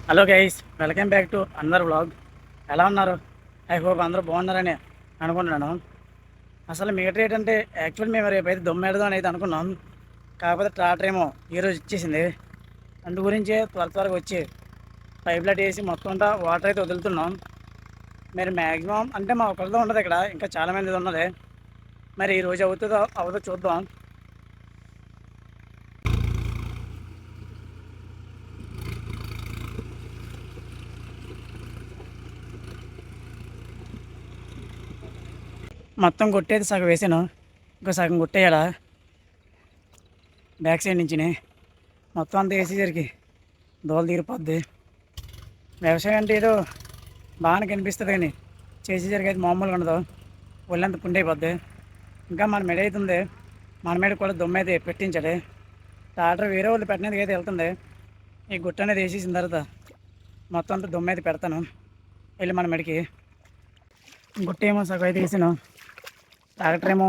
Hello guys, welcome back to another vlog. ఎలా ఉన్నారు? I hope అందరూ బాగున్నారని అనుకుంటున్నాను. అసలు మీటర్ ఏంటంటే యాక్చువల్ మేము రేపైతే దొమ్మేడదాం అని అయితే అనుకున్నాం. కాకపోతే ట్రాక్టర్ ఏమో ఈరోజు ఇచ్చేసింది. అందు గురించే త్వరగా వచ్చి పైప్ లైట్ వేసి మొత్తం అంతా వాటర్ అయితే వదులుతున్నాం. మరి మ్యాక్సిమం అంటే మా ఒకరితో ఉండదు, ఇక్కడ ఇంకా చాలామంది ఉన్నది. మరి ఈరోజు అవుతుందో చూద్దాం. మొత్తం కొట్టేది సగం వేసాను, ఇంకా సగం కొట్టేయాలా బ్యాక్ సైడ్ నుంచి. మొత్తం అంతా వేసేసరికి దోలు తీరిపోద్ది. వ్యవసాయం అంటే ఏదో బాగానే కనిపిస్తుంది, కానీ చేసేసరికి అయితే మామూలుగా ఉండదు. ఒళ్ళంతా పుండి అయిపోద్ది. ఇంకా మన మెడ అవుతుంది, మన మీద కూడా దుమ్ము అయితే పెట్టించాలి. ట్రాక్టర్ వేరే వాళ్ళు పెట్టినది అయితే వెళ్తుంది. ఈ గుట్ట అనేది వేసేసిన తర్వాత మొత్తం అంతా దుమ్ము అయితే పెడతాను వెళ్ళి మన మెడకి. గుట్ట ఏమో సగం అయితే వేసాను, ట్రాక్టర్ ఏమో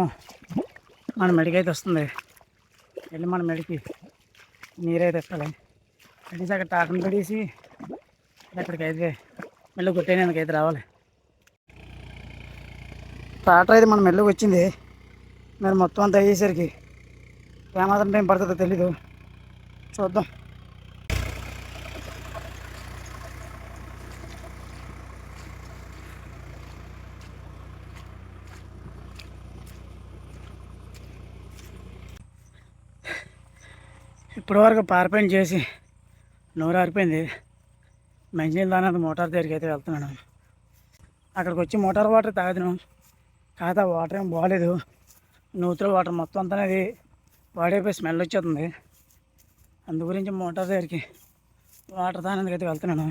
మన మెడకి అయితే వస్తుంది. వెళ్ళి మన మెడకి నీరైతే ఎత్తాలి. కనీసం అక్కడ ట్రాక్టర్ని పెట్టేసి అక్కడికి అయితే మెల్లు గుట్టేందుకు అయితే రావాలి. ట్రాక్టర్ అయితే మన మెల్లుకి వచ్చింది. మరి మొత్తం అంతా అయ్యేసరికి ఏమాత్రం టైం పడుతుందో తెలీదు, చూద్దాం. ఇప్పటి వరకు పారిపోయిన చేసి నోరు ఆరిపోయింది. మంచినీళ్ళు దాని మోటార్ దగ్గరికి అయితే వెళ్తున్నాను. అక్కడికి వచ్చి మోటార్ వాటర్ తాగదును, కాదా వాటర్ ఏం బాగాలేదు. నూతుల వాటర్ మొత్తం అంతా అది వాడైపోయి స్మెల్ వచ్చేస్తుంది. అందు గురించి మోటార్ దగ్గరికి వాటర్ తాగడానికి అయితే వెళ్తున్నాను.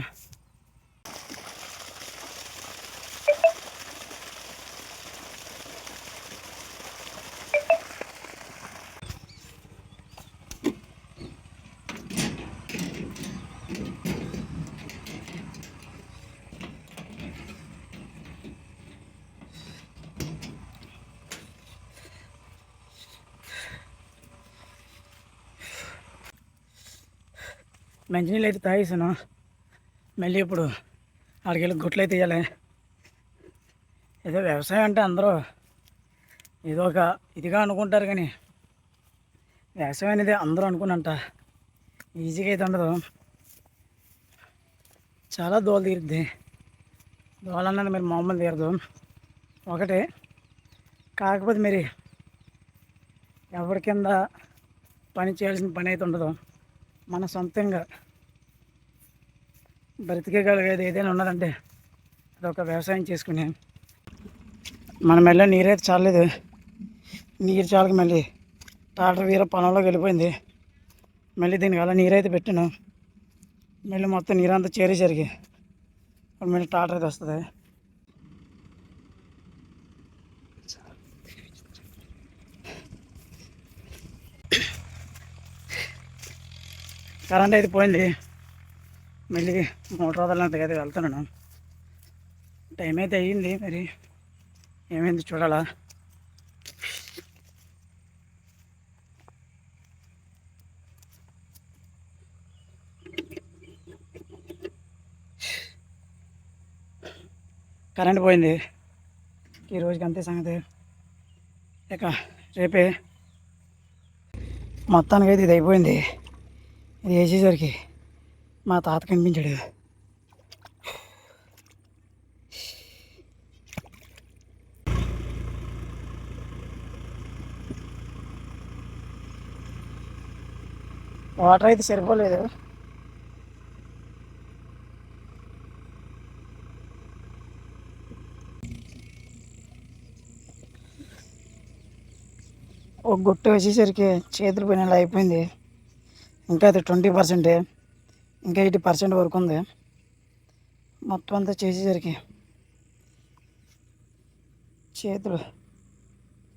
మంచినీళ్ళు అయితే తాగేసాను. మళ్ళీ ఇప్పుడు అక్కడికి వెళ్ళి గుట్లు అయితే వేయాలి. ఏదో వ్యవసాయం అంటే అందరూ ఏదో ఒక ఇదిగా అనుకుంటారు, కానీ వ్యవసాయం అనేది అందరూ అనుకున్నంట ఈజీగా అయితే ఉండదు. చాలా దోలు తీరుద్ది. దోలు అన్నది మరి మామూలు తీరదు ఒకటే. కాకపోతే మరి ఎవరి కింద పని చేయాల్సిన పని అయితే ఉండదు. మన సొంతంగా బ్రతికేయగలిగేది ఏదైనా ఉన్నదంటే అదొక వ్యవసాయం చేసుకుని. మన మెల్ల నీరైతే చాలేదు. నీరు చాలక మళ్ళీ ట్రాక్టర్ వీర పొలంలోకి వెళ్ళిపోయింది. మళ్ళీ దీనికి అలా నీరైతే పెట్టాను. మళ్ళీ మొత్తం నీరంతా చేరేసరికి మళ్ళీ ట్రాక్టర్ అయితే వస్తుంది. కరెంట్ అయితే పోయింది. మళ్ళీ మోటార్ వదలనంతగా అయితే వెళ్తున్నాను. టైం అయితే అయ్యింది, మరి ఏమైంది చూడాలా. కరెంట్ పోయింది. ఈ రోజుకి అంతే సంగతి. ఇక రేపే మొత్తానికి అయితే ఇది అయిపోయింది. ఇది వేసేసరికి మా తాత కనిపించాడు. వాటర్ అయితే సరిపోలేదు. ఒక గుట్ట వేసేసరికి చేతులు పైన అయిపోయింది. ఇంకా అది 20%, ఇంకా 80% వరకు ఉంది. మొత్తం అంతా చేసేసరికి చేతులు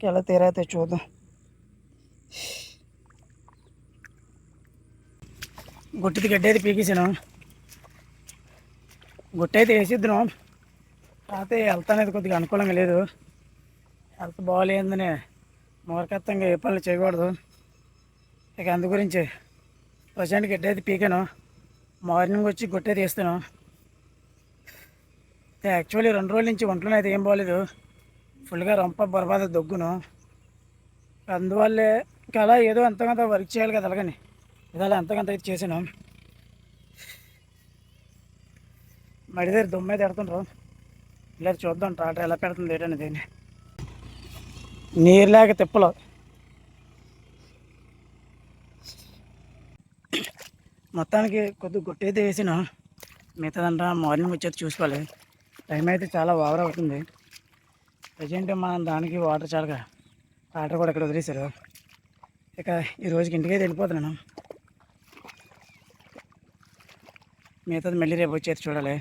ఎలా తీరైతే చూద్దాం. గుట్టిది గడ్డి అయితే పీకేసాను. గుట్ట అయితే వేసిద్దాం. కాకపోతే హెల్త్ అనేది కొద్దిగా అనుకూలంగా లేదు. హెల్త్ బాగాలేదని మూర్ఖత్వంగా ఏ పనులు చేయకూడదు. ఇక అందు గురించి ప్రజెంట్ గడ్డి అయితే పీకాను. మార్నింగ్ వచ్చి గొట్టే తీస్తాను. యాక్చువల్లీ 2 రోజుల నుంచి ఒంట్లోనే అయితే ఏం బాగోలేదు, ఫుల్గా రొంప బరబాద దొగ్గును. అందువల్లే ఇంకా అలా ఏదో ఎంతకంత వర్క్ చేయాలి కదా, అలాగని ఇదలా ఎంతకంత అయితే చేశాను. మడి దగ్గర దుమ్మే తిడుతుండ్రు, ఇలా చూద్దాం ట్రాక్టర్ ఎలా పెడుతుంది ఏంటనేది. నీరు లేక తిప్పలు. మొత్తానికి కొద్దిగా గుట్టయితే వేసిన, మిగతాదంతా మార్నింగ్ వచ్చేది చూసుకోవాలి. టైం అయితే చాలా ఓవర్ అవుతుంది. ప్రజెంట్ మనం దానికి వాటర్ చాలక వాటర్ కూడా ఇక్కడ వదిలేశారు. ఇక ఈ రోజుకి ఇంటికైతే వెళ్ళిపోతున్నాను. మిగతాది మళ్ళీ రేపు వచ్చేది చూడాలి.